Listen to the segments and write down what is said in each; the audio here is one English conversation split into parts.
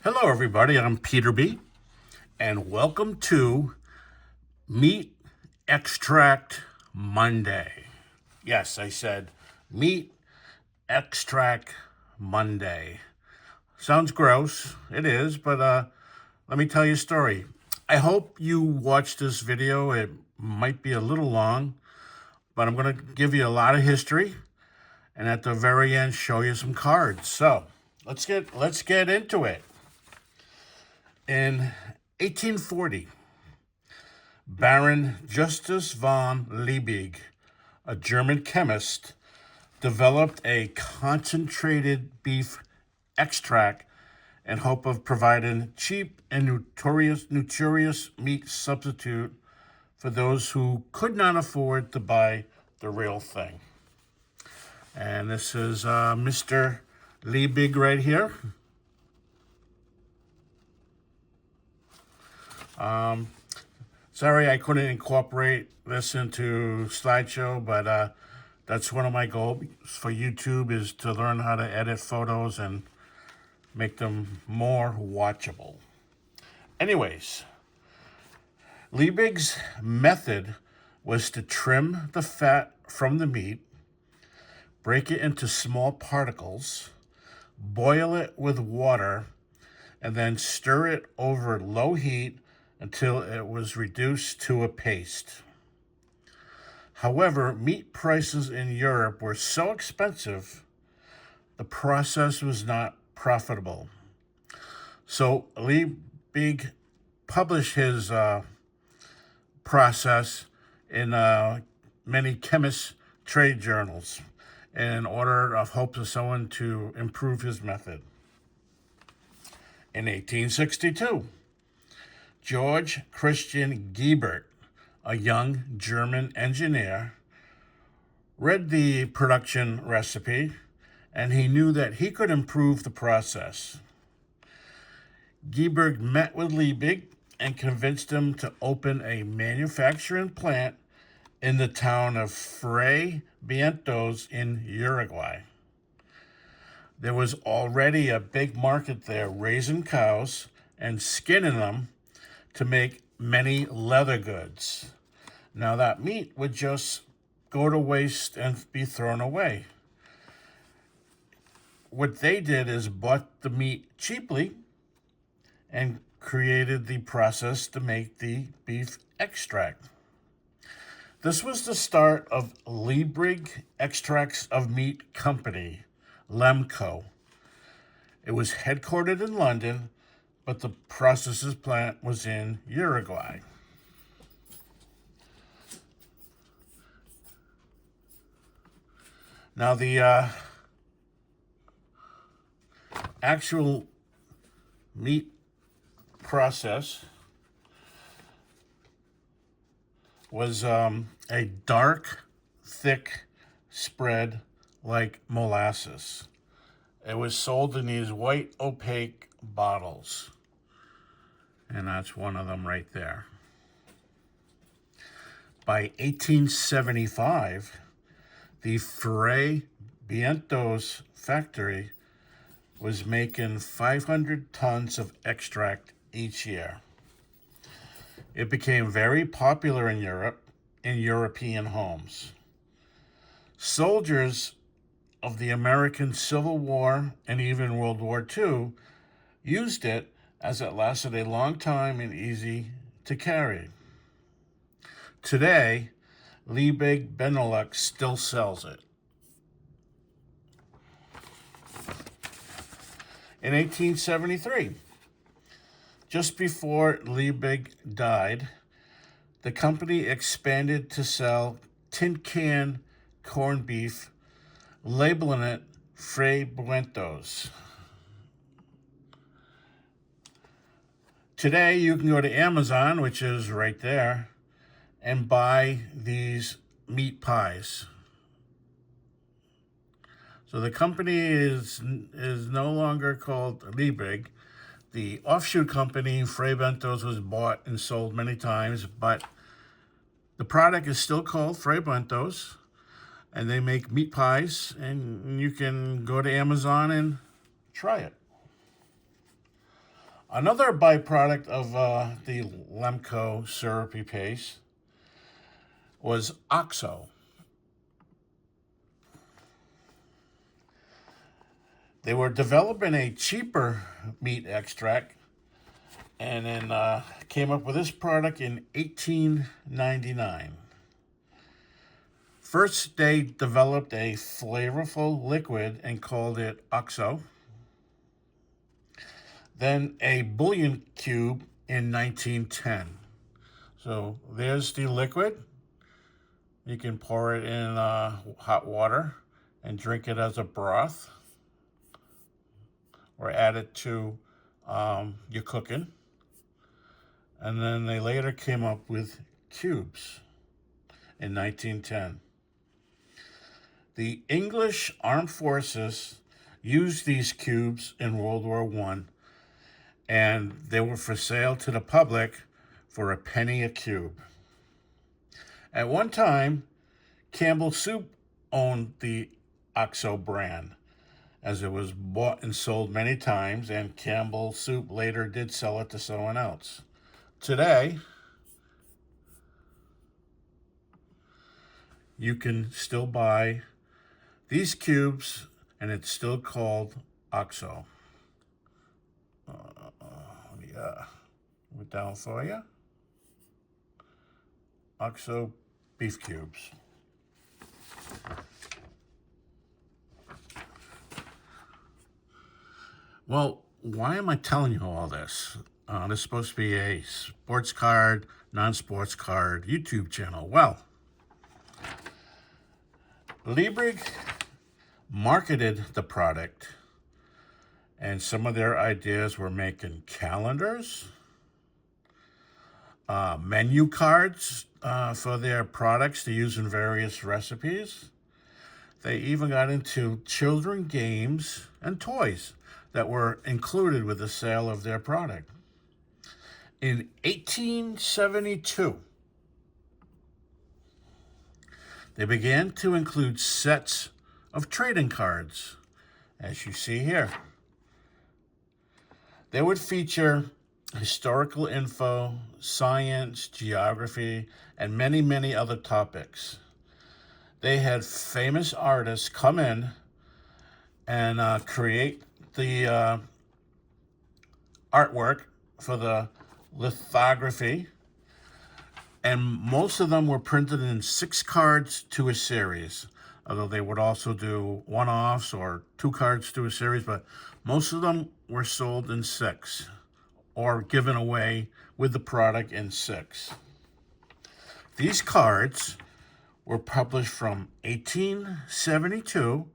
Hello, everybody. I'm Peter B., and welcome to Meat Extract Monday. Yes, I said Meat Extract Monday. Sounds gross. It is, but let me tell you a story. I hope you watch this video. It might be a little long, but I'm going to give you a lot of history, and at the very end, show you some cards. So let's get into it. In 1840, Baron Justus von Liebig, a German chemist, developed a concentrated beef extract in hope of providing cheap and nutritious meat substitute for those who could not afford to buy the real thing. And this is Mr. Liebig right here. Sorry I couldn't incorporate this into slideshow, but that's one of my goals for YouTube is to learn how to edit photos and make them more watchable. Anyways, Liebig's method was to trim the fat from the meat, break it into small particles, boil it with water, and then stir it over low heat until it was reduced to a paste. However, meat prices in Europe were so expensive, the process was not profitable. So Liebig published his process in many chemist trade journals in order of hopes of someone to improve his method. In 1862, George Christian Gebert, a young German engineer, read the production recipe and he knew that he could improve the process. Gebert met with Liebig and convinced him to open a manufacturing plant in the town of Fray Vientos in Uruguay. There was already a big market there raising cows and skinning them to make many leather goods. Now that meat would just go to waste and be thrown away. What they did is bought the meat cheaply and created the process to make the beef extract. This was the start of Liebig Extracts of Meat Company, Lemco. It was headquartered in London, but the processes plant was in Uruguay. Now the actual meat process was a dark, thick spread like molasses. It was sold in these white opaque bottles. And that's one of them right there. By 1875, the Fray Vientos factory was making 500 tons of extract each year. It became very popular in Europe, in European homes. Soldiers of the American Civil War and even World War II used it as it lasted a long time and easy to carry. Today, Liebig Benelux still sells it. In 1873, just before Liebig died, the company expanded to sell tin can corned beef, labeling it Fray Vientos. Today, you can go to Amazon, which is right there, and buy these meat pies. So the company is no longer called Liebig. The offshoot company, Fray Vientos, was bought and sold many times, but the product is still called Fray Vientos, and they make meat pies, and you can go to Amazon and try it. Another byproduct of the Lemco syrupy paste was OXO. They were developing a cheaper meat extract and then came up with this product in 1899. First, they developed a flavorful liquid and called it OXO. Then a bouillon cube in 1910. So there's the liquid. You can pour it in hot water and drink it as a broth, or add it to your cooking. And then they later came up with cubes in 1910. The English Armed Forces used these cubes in World War I, and they were for sale to the public for a penny a cube. At one time, Campbell Soup owned the OXO brand, as it was bought and sold many times, and Campbell Soup later did sell it to someone else. Today, you can still buy these cubes, and it's still called OXO. Yeah, we're down for you. OXO beef cubes. Well, why am I telling you all this? This is supposed to be a sports card, non-sports card YouTube channel. Well, Liebig marketed the product, and some of their ideas were making calendars, menu cards for their products to use in various recipes. They even got into children games and toys that were included with the sale of their product. In 1872, they began to include sets of trading cards, as you see here. They would feature historical info, science, geography, and many, many other topics. They had famous artists come in and create the artwork for the lithography, and most of them were printed in 6 cards to a series, although they would also do one-offs or 2 cards to a series, but most of them were sold in 6 or given away with the product in 6. These cards were published from 1872,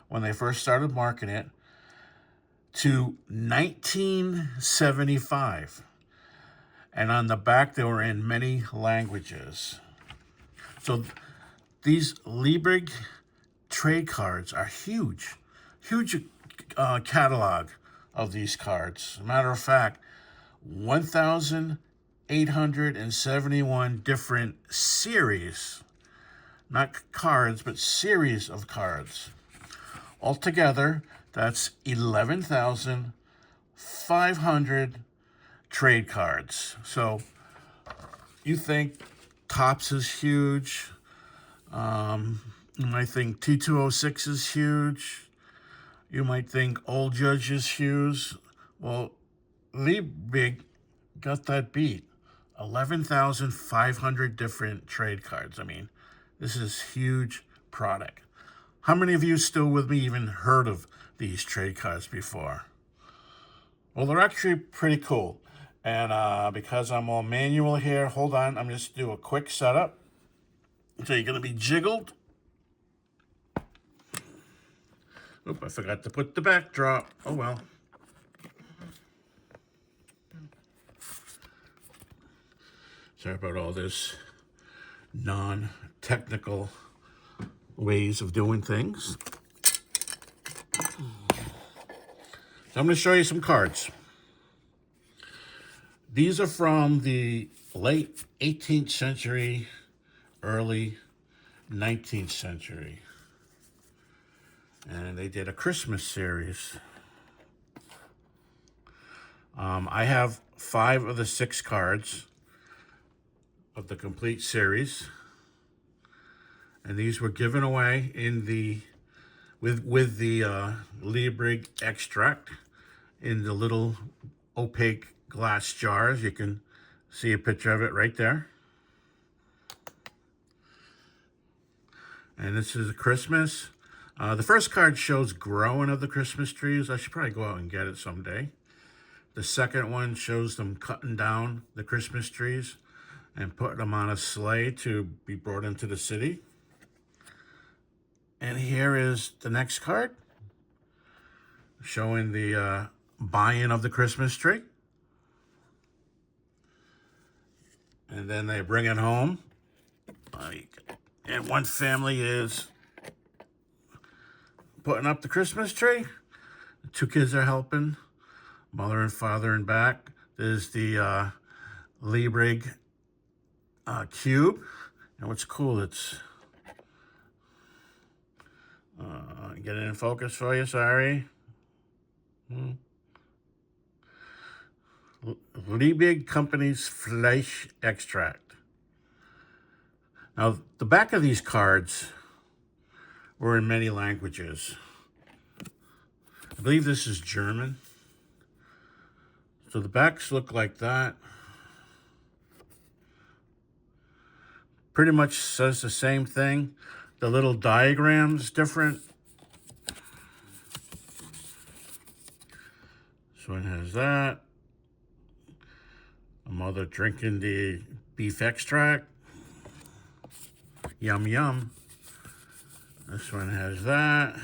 when they first started marketing it, to 1975. And on the back, they were in many languages. So these Liebig trade cards are huge, huge catalog of these cards. As a matter of fact, 1,871 different series, not cards, but series of cards. Altogether, that's 11,500 trade cards. So you think Topps is huge. You might think T206 is huge. You might think Old Judge is huge. Well, Liebig got that beat. 11,500 different trade cards. I mean, this is huge product. How many of you still with me even heard of these trade cards before? Well, they're actually pretty cool. And because I'm all manual here, hold on, I'm just do a quick setup. So you're going to be jiggled. Oop, I forgot to put the backdrop. Oh, well. Sorry about all this non-technical ways of doing things. So I'm going to show you some cards. These are from the late 18th century, early 19th century. And they did a Christmas series. I have 5 of the 6 cards of the complete series, and these were given away in the with the Liebig extract in the little opaque glass jars. You can see a picture of it right there. And this is a Christmas. The first card shows growing of the Christmas trees. I should probably go out and get it someday. The second one shows them cutting down the Christmas trees and putting them on a sleigh to be brought into the city. And here is the next card showing the buying of the Christmas tree. And then they bring it home. And one family is putting up the Christmas tree. The 2 kids are helping, mother and father in back. There's the Liebig cube. And what's cool, it's... get it in focus for you, sorry. Liebig Company's Fleisch Extract. Now, the back of these cards were in many languages. I believe this is German. So the backs look like that. Pretty much says the same thing. The little diagram's different. This one has that. A mother drinking the beef extract. Yum, yum. This one has that.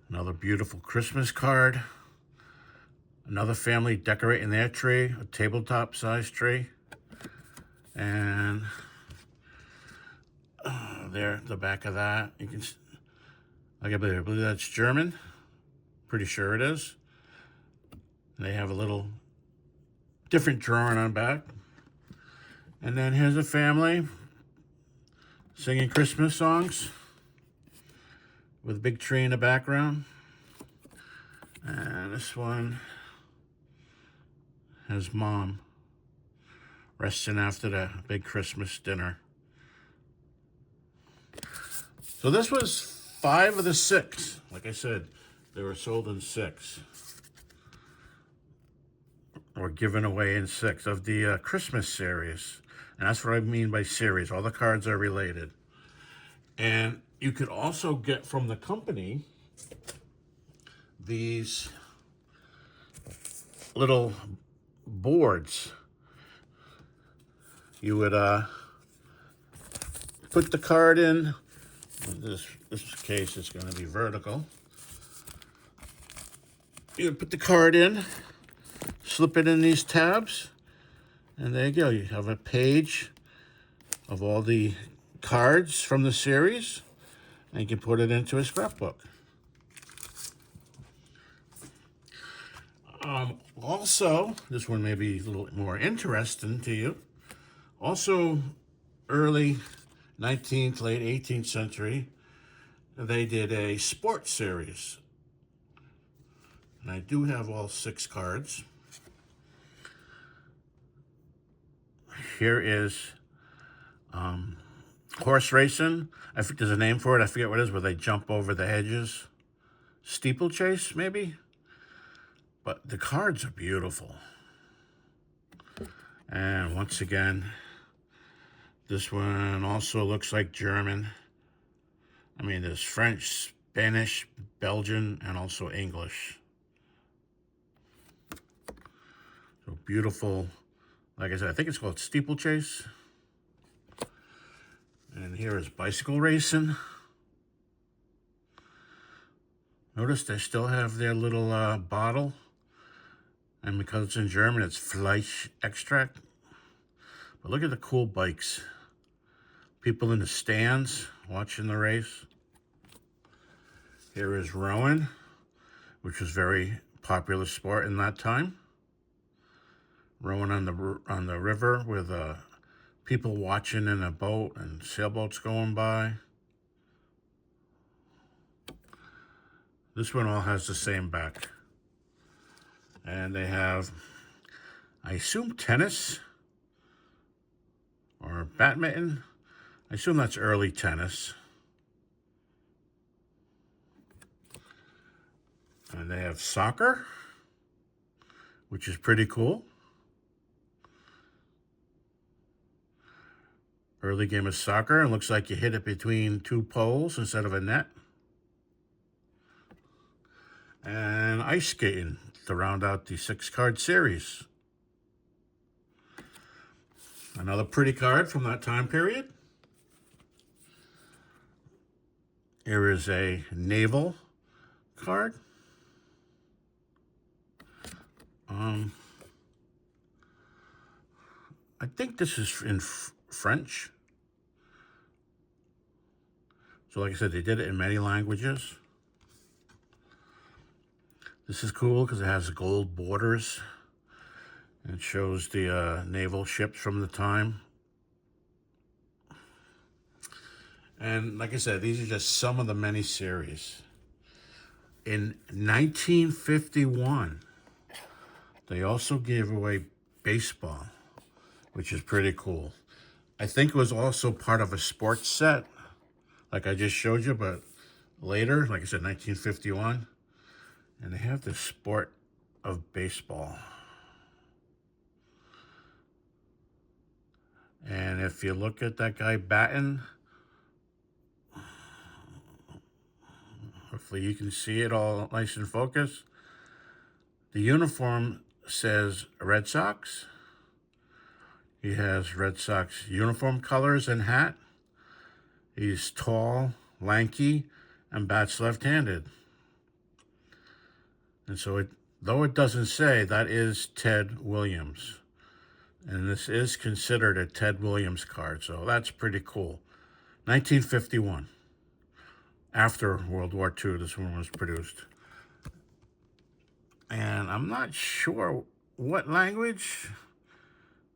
Another beautiful Christmas card. Another family decorating their tree, a tabletop size tree. And there, the back of that. You can, I believe that's German. Pretty sure it is. And they have a little different drawing on back. And then here's a family singing Christmas songs with a big tree in the background. And this one has mom resting after the big Christmas dinner. So this was 5 of the 6. Like I said, they were sold in 6. Or given away in 6 of the Christmas series. And that's what I mean by series. All the cards are related. And you could also get from the company these little boards. You would put the card in. This case is going to be vertical. You would put the card in, slip it in these tabs, and there you go. You have a page of all the cards from the series, and you can put it into a scrapbook. Also, this one may be a little more interesting to you. Also, early 19th, late 18th century, they did a sports series. And I do have all 6 cards. Here is horse racing. I think there's a name for it. I forget what it is, where they jump over the hedges. Steeplechase, maybe? But the cards are beautiful. And once again, this one also looks like German. I mean, there's French, Spanish, Belgian, and also English. So beautiful. Like I said, I think it's called Steeplechase. And here is bicycle racing. Notice they still have their little bottle. And because it's in German, it's Fleisch Extract. But look at the cool bikes. People in the stands watching the race. Here is rowing, which was very popular sport in that time. Rowing on the river with people watching in a boat and sailboats going by. This one all has the same back. And they have, I assume, tennis or badminton. I assume that's early tennis. And they have soccer, which is pretty cool. Early game of soccer. It looks like you hit it between two poles instead of a net. And ice skating to round out the 6-card series. Another pretty card from that time period. Here is a naval card. I think this is in French. So like I said, they did it in many languages. This is cool because it has gold borders. It shows the naval ships from the time. And like I said, these are just some of the many series. In 1951, they also gave away baseball, which is pretty cool. I think it was also part of a sports set, like I just showed you, but later, like I said, 1951. And they have the sport of baseball. And if you look at that guy batting, hopefully you can see it all nice and focused. The uniform says Red Sox. He has Red Sox uniform colors and hat. He's tall, lanky, and bats left-handed. And so, though it doesn't say, that is Ted Williams. And this is considered a Ted Williams card, so that's pretty cool. 1951. After World War II, this one was produced. And I'm not sure what language.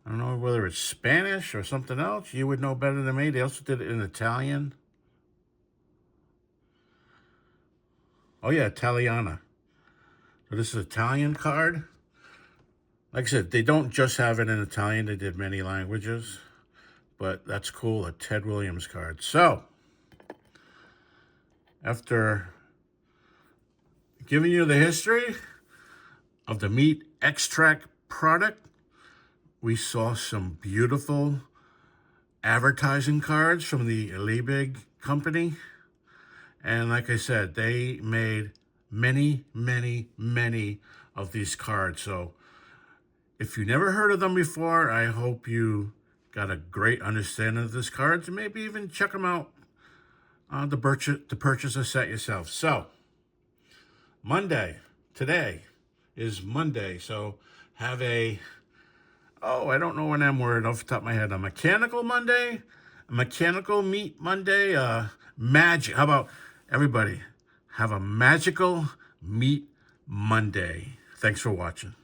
I don't know whether it's Spanish or something else. You would know better than me. They also did it in Italian. Oh yeah, Italiana. So this is an Italian card. Like I said, they don't just have it in Italian. They did many languages. But that's cool, a Ted Williams card. So, after giving you the history of the meat extract product, we saw some beautiful advertising cards from the Liebig company. And like I said, they made many, many, many of these cards. So if you never heard of them before, I hope you got a great understanding of these cards and maybe even check them out to purchase a set yourself. So Monday, today is Monday. So have I don't know an M word off the top of my head. A mechanical Monday, a mechanical meat Monday, magic. How about everybody have a magical meat Monday? Thanks for watching.